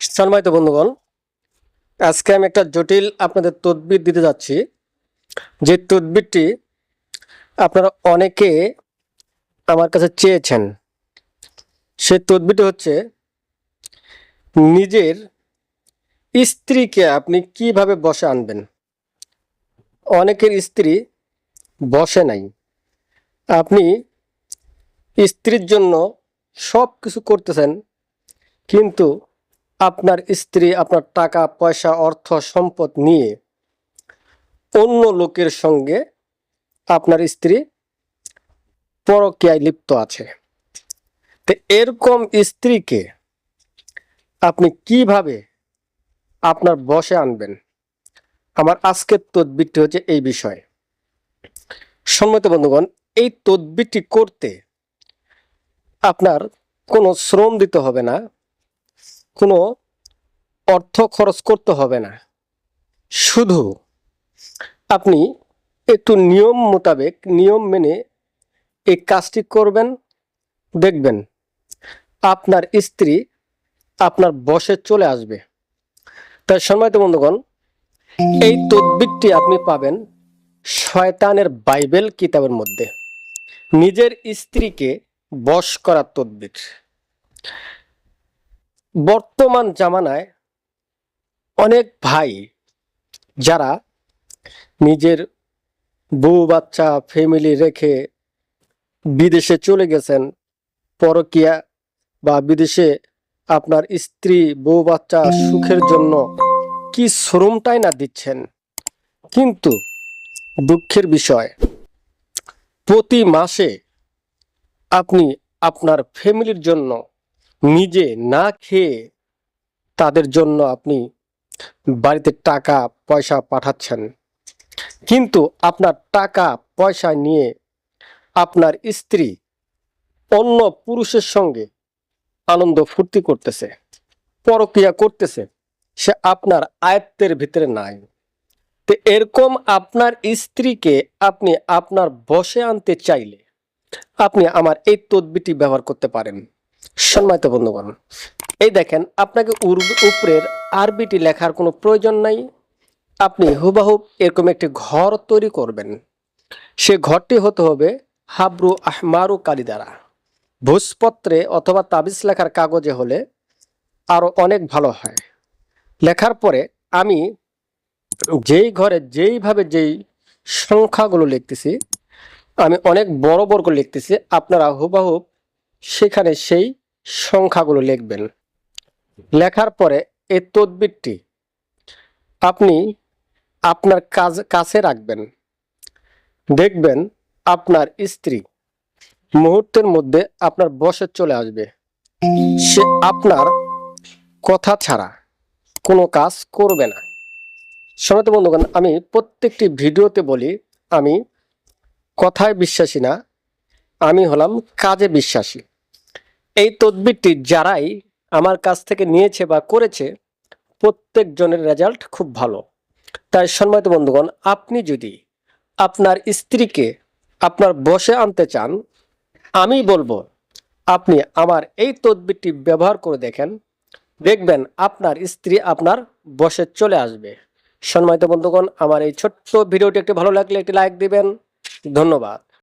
সম্মানিত বন্ধুগণ, আজকে আমি একটা জটিল আপনাদের তদবির দিতে যাচ্ছি। যে তদবিরটি আপনারা অনেকে আমার কাছে চেয়েছেন। সে তদবিরটি হচ্ছে নিজের স্ত্রীকে আপনি কিভাবে বশে আনবেন। অনেকের স্ত্রী বশে নাই। আপনি স্ত্রীর জন্য সব কিছু করতেছেন, কিন্তু আপনার স্ত্রী আপনার টাকা পয়সা অর্থ সম্পদ নিয়ে অন্য লোকের সঙ্গে আপনার স্ত্রী পরকীয়ায় লিপ্ত আছে। তো এরকম স্ত্রীকে আপনি কিভাবে আপনার বশে আনবেন, আমার আজকের তদবিরটি হচ্ছে এই বিষয়ে। সম্মানিত বন্ধুগণ, এই তদবিরটি করতে আপনার কোনো শ্রম দিতে হবে না, কোনো অর্থ খরচ করতে হবে না। শুধু আপনি একটু নিয়ম মোতাবেক নিয়ম মেনে এই কাজটি করবেন, দেখবেন আপনার স্ত্রী আপনার বশে চলে আসবে। তাই সম্মানিত বন্ধুগণ, এই তদবিরটি আপনি পাবেন শয়তানের বাইবেল কিতাবের মধ্যে। নিজের স্ত্রীকে বশ করার তদবির। বর্তমান জামানায় অনেক ভাই যারা নিজের বউ বাচ্চা ফ্যামিলি রেখে বিদেশে চলে গেছেন, পরকীয়া বা বিদেশে আপনার স্ত্রী বউ বাচ্চা সুখের জন্য কি শ্রমটাই না দিচ্ছেন, কিন্তু দুঃখের বিষয় প্রতি মাসে আপনি আপনার ফ্যামিলির জন্য নিজে না খেয়ে তাদের জন্য আপনি বাড়িতে টাকা পয়সা পাঠাচ্ছেন, কিন্তু আপনার টাকা পয়সা নিয়ে আপনার স্ত্রী অন্য পুরুষের সঙ্গে আনন্দ ফুর্তি করতেছে, পরক্রিয়া করতেছে, সে আপনার আয়ত্তের ভিতরে নাই। তো এরকম আপনার স্ত্রীকে আপনি আপনার বশে আনতে চাইলে আপনি আমার এই তদবিরটি ব্যবহার করতে পারেন। সম্মানিত বন্ধুগণ, এই দেখেন, আপনাকে উপরের আরবিটি লেখার কোনো প্রয়োজন নাই। আপনি হুবাহুব এরকম একটি ঘর তৈরি করবেন। সে ঘরটি হতে হবে হাবরু আহমারু কালি দ্বারা। ভোজপত্রে অথবা তাবিজ লেখার কাগজে হলে আরো অনেক ভালো হয়। লেখার পরে আমি যেই ঘরে যেইভাবে যেই সংখ্যাগুলো লিখতেছি, আমি অনেক বড় বড় করে লিখতেছি, আপনারা হুবাহুব সেখানে সেই সংখ্যাগুলো লিখবেন। লেখার পরে এই তদবিরটি আপনি আপনার কাছে রাখবেন। দেখবেন আপনার স্ত্রী মুহূর্তের মধ্যে আপনার বশে চলে আসবে। সে আপনার কথা ছাড়া কোনো কাজ করবে না। সম্মানিত বন্ধুগণ, আমি প্রত্যেকটি ভিডিওতে বলি, আমি কথায় বিশ্বাসী না, আমি হলাম কাজে বিশ্বাসী। এই তদবিরটি যারাই আমার কাছ থেকে নিয়েছে বা করেছে, প্রত্যেকজনের রেজাল্ট খুব ভালো। তাই সম্মানিত বন্ধুগণ, আপনি যদি আপনার স্ত্রীকে আপনার বশে আনতে চান, আমি বলবো আপনি আমার এই তদবিরটি ব্যবহার করে দেখেন, দেখবেন আপনার স্ত্রী আপনার বশে চলে আসবে। সম্মানিত বন্ধুগণ, আমার এই ছোট্ট ভিডিওটি একটু ভালো লাগলে একটি লাইক দিবেন। ধন্যবাদ।